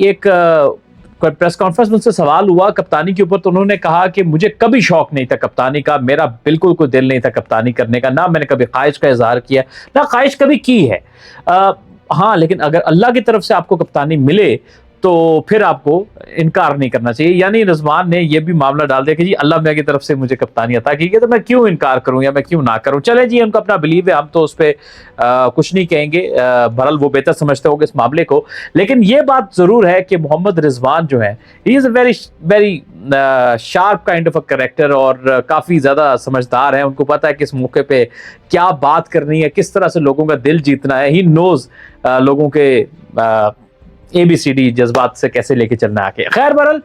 एक press conference में उनसे सवाल हुआ कप्तानी के ऊपर, तो उन्होंने कहा कि मुझे कभी शौक नहीं था कप्तानी का, मेरा बिल्कुल कोई दिल नहीं था कप्तानी करने का, ना मैंने कभी ख्वाहिश का इजहार किया, ना ख्वाहिश कभी की है। हाँ, लेकिन अगर अल्लाह की तरफ से आपको कप्तानी मिले तो फिर आपको इनकार नहीं करना चाहिए। यानी रिजवान ने यह भी मामला डाल दिया कि जी अल्लाह मियां की तरफ से मुझे कप्तानी अता की गई, तो मैं क्यों इनकार करूं या मैं क्यों ना करूं। चले जी, उनका अपना बिलीव है, हम तो उस पर कुछ नहीं कहेंगे। बहरहाल वो बेहतर समझते होंगे इस मामले को। लेकिन ये बात जरूर है कि मोहम्मद रिजवान जो है, he is a very very sharp kind of a character, और काफी ज्यादा समझदार है। उनको पता है किस मौके पे क्या बात करनी है, किस तरह से लोगों का दिल जीतना है। ही नोज लोगों के ABCD जज्बात से कैसे लेके चलना है आगे। खैर, बहरहाल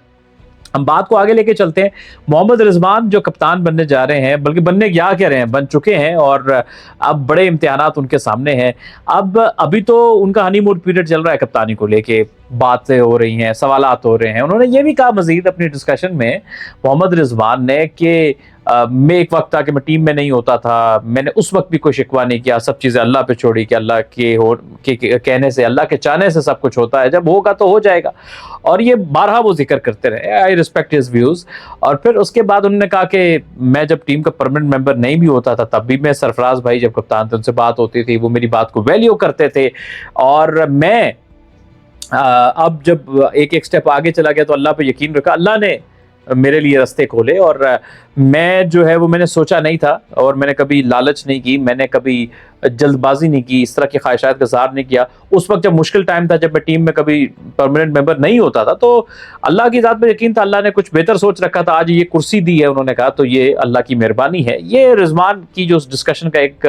हम बात को आगे लेके चलते हैं। मोहम्मद रिजवान जो कप्तान बनने जा रहे हैं, बल्कि बनने क्या कह रहे हैं, बन चुके हैं, और अब बड़े इम्तिहानात उनके सामने हैं। अब अभी तो उनका हनीमून पीरियड चल रहा है, कप्तानी को लेके बातें हो रही हैं, सवालात हो रहे हैं। उन्होंने ये भी कहा मजीद अपनी डिस्कशन में, मोहम्मद रिजवान ने, कि मैं एक वक्त था कि मैं टीम में नहीं होता था, मैंने उस वक्त भी कोई शिकवा नहीं किया, सब चीज़ें अल्लाह पे छोड़ी कि अल्लाह के कहने से, अल्लाह के चाहने से सब कुछ होता है, जब होगा तो हो जाएगा। और ये बारहा वो जिक्र करते रहे, आई रिस्पेक्ट हिज व्यूज़। और फिर उसके बाद उन्होंने कहा कि मैं जब टीम का परमानेंट मेंबर नहीं भी होता था, तब भी मैं, सरफराज भाई जब कप्तान थे, उनसे बात होती थी, वो मेरी बात को वैल्यू करते थे। और मैं अब जब एक एक स्टेप आगे चला गया तो अल्लाह पे यकीन रखा, अल्लाह ने मेरे लिए रास्ते खोले। और मैं जो है वो मैंने सोचा नहीं था, और मैंने कभी लालच नहीं की, मैंने कभी जल्दबाजी नहीं की, इस तरह की ख्वाहिशात का इज़हार नहीं किया। उस वक्त जब मुश्किल टाइम था, जब मैं टीम में कभी परमानेंट मेंबर नहीं होता था, तो अल्लाह की ज़ात पे यकीन था, अल्लाह ने कुछ बेहतर सोच रखा था। आज ये कुर्सी दी है उन्होंने कहा, तो ये अल्लाह की मेहरबानी है। ये रिजवान की जो डिस्कशन का एक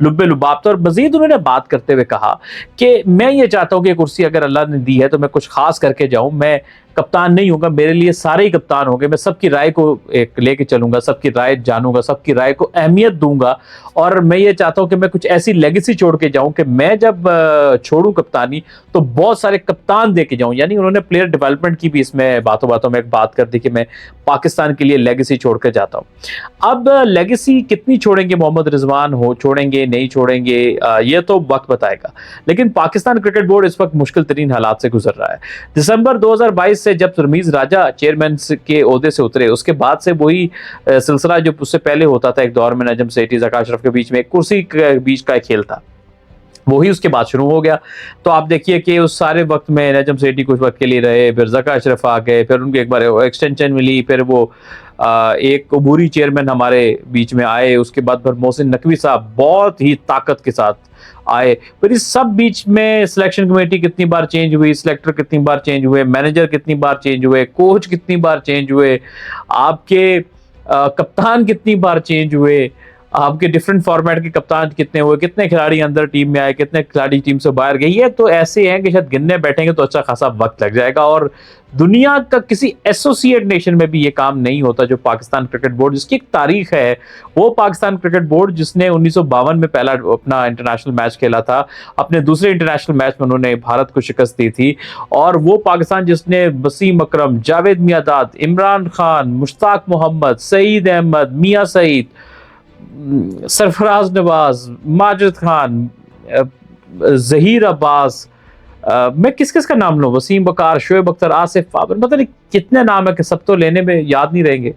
लुब्बे लुबाब था। और मजीद उन्होंने बात करते हुए कहा कि मैं ये चाहता हूँ कि कुर्सी अगर अल्लाह ने दी है तो मैं कुछ खास करके जाऊँ, मैं कप्तान नहीं होगा, मेरे लिए सारे ही कप्तान होंगे, मैं सबकी राय को एक लेके चलूंगा, सबकी राय जानूंगा, सबकी राय को अहमियत दूंगा। और मैं ये चाहता हूं कि मैं कुछ ऐसी लेगेसी छोड़ के जाऊं कि मैं जब छोड़ूं कप्तानी तो बहुत सारे कप्तान दे के जाऊं। यानी उन्होंने प्लेयर डेवलपमेंट की भी इसमें बातों बातों में एक बात कर दी कि मैं पाकिस्तान के लिए लेगेसी छोड़ के जाता हूं। अब लेगेसी कितनी छोड़ेंगे मोहम्मद रिजवान, हो छोड़ेंगे नहीं छोड़ेंगे, ये तो वक्त बताएगा। लेकिन पाकिस्तान क्रिकेट बोर्ड इस वक्त मुश्किल तरीन हालात से गुजर रहा है। दिसंबर 2022 से जब रमीज राजा चेयरमैन के ओहदे से उतरे, उसके बाद से वही सिलसिला जो उससे पहले होता था, एक दौर में नजम सेठी, ज़का अशरफ के बीच में एक कुर्सी के बीच का एक खेल था, वही उसके बाद शुरू हो गया। तो आप देखिए कि उस सारे वक्त में नजम सेठी कुछ वक्त के लिए रहे, फिर ज़का अशरफ आ गए, फिर उनके एक बार एक्सटेंशन मिली, फिर वो एक अबूरी चेयरमैन हमारे बीच में आए, उसके बाद फिर मोहसिन नकवी साहब बहुत ही ताकत के साथ आए। फिर इस सब बीच में सिलेक्शन कमेटी कितनी बार चेंज हुई, सिलेक्टर कितनी बार चेंज हुए, मैनेजर कितनी बार चेंज हुए, कोच कितनी बार चेंज हुए, आपके कप्तान कितनी बार चेंज हुए, आपके डिफरेंट फॉर्मेट के कप्तान कितने हुए, कितने खिलाड़ी अंदर टीम में आए, कितने खिलाड़ी टीम से बाहर गए। ये तो ऐसे हैं कि शायद गिनने बैठेंगे तो अच्छा खासा वक्त लग जाएगा। और दुनिया का किसी एसोसिएट नेशन में भी ये काम नहीं होता जो पाकिस्तान क्रिकेट बोर्ड, जिसकी एक तारीख है। वो पाकिस्तान क्रिकेट बोर्ड जिसने 1952 में पहला अपना इंटरनेशनल मैच खेला था, अपने दूसरे इंटरनेशनल मैच में उन्होंने भारत को शिकस्त दी थी। और वो पाकिस्तान जिसने वसीम अकरम, जावेद मियांदाद, इमरान खान, मुश्ताक मोहम्मद, सईद अहमद, मियां सईद, सरफराज नवाज, माजिद खान, जहीर अब्बास, मैं किस किस का नाम लूं, वसीम बकार, शोएब अख्तर, आसिफ बाबर, पता नहीं कितने नाम है कि सब तो लेने में याद नहीं रहेंगे।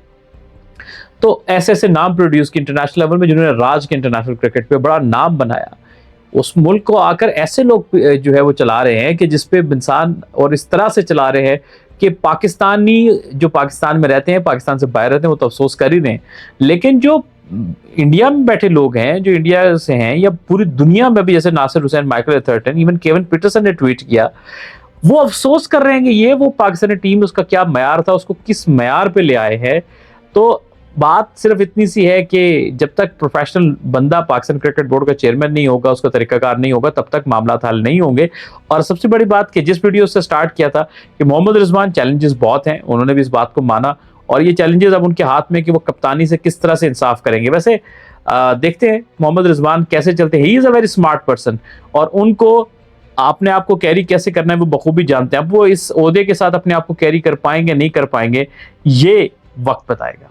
तो ऐसे ऐसे नाम प्रोड्यूस की इंटरनेशनल लेवल में, जिन्होंने राज के इंटरनेशनल क्रिकेट पे बड़ा नाम बनाया। उस मुल्क को आकर ऐसे लोग जो है वो चला रहे हैं कि जिसपे इंसान, और इस तरह से चला रहे हैं कि पाकिस्तानी जो पाकिस्तान में रहते हैं, पाकिस्तान से बाहर रहते हैं, वो तो अफसोस कर ही रहे हैं। लेकिन जो इंडिया में बैठे लोग हैं, जो इंडिया से हैं, या पूरी दुनिया में भी, जैसे Nasser Hussain, Michael Atherton, even Kevin Pietersen ने ट्वीट किया, वो अफसोस कर रहे हैं कि ये वो पाकिस्तानी टीम, उसका क्या मयार था, उसको किस मयार पे ले आए हैं। तो बात सिर्फ इतनी सी है कि जब तक प्रोफेशनल बंदा पाकिस्तान क्रिकेट बोर्ड का चेयरमैन नहीं होगा, उसका तरीकाकार नहीं होगा, तब तक मामला हल नहीं होंगे। और सबसे बड़ी बात कि जिस वीडियो से स्टार्ट किया था कि मोहम्मद रिजवान, चैलेंजेस बहुत हैं, उन्होंने भी इस बात को माना, और ये चैलेंजेस अब उनके हाथ में कि वो कप्तानी से किस तरह से इंसाफ करेंगे। वैसे देखते हैं मोहम्मद रिजवान कैसे चलते हैं। He is a very smart person, और उनको अपने आप को कैरी कैसे करना है वो बखूबी जानते हैं। अब वो इस ओहदे के साथ अपने आप को कैरी कर पाएंगे नहीं कर पाएंगे, ये वक्त बताएगा।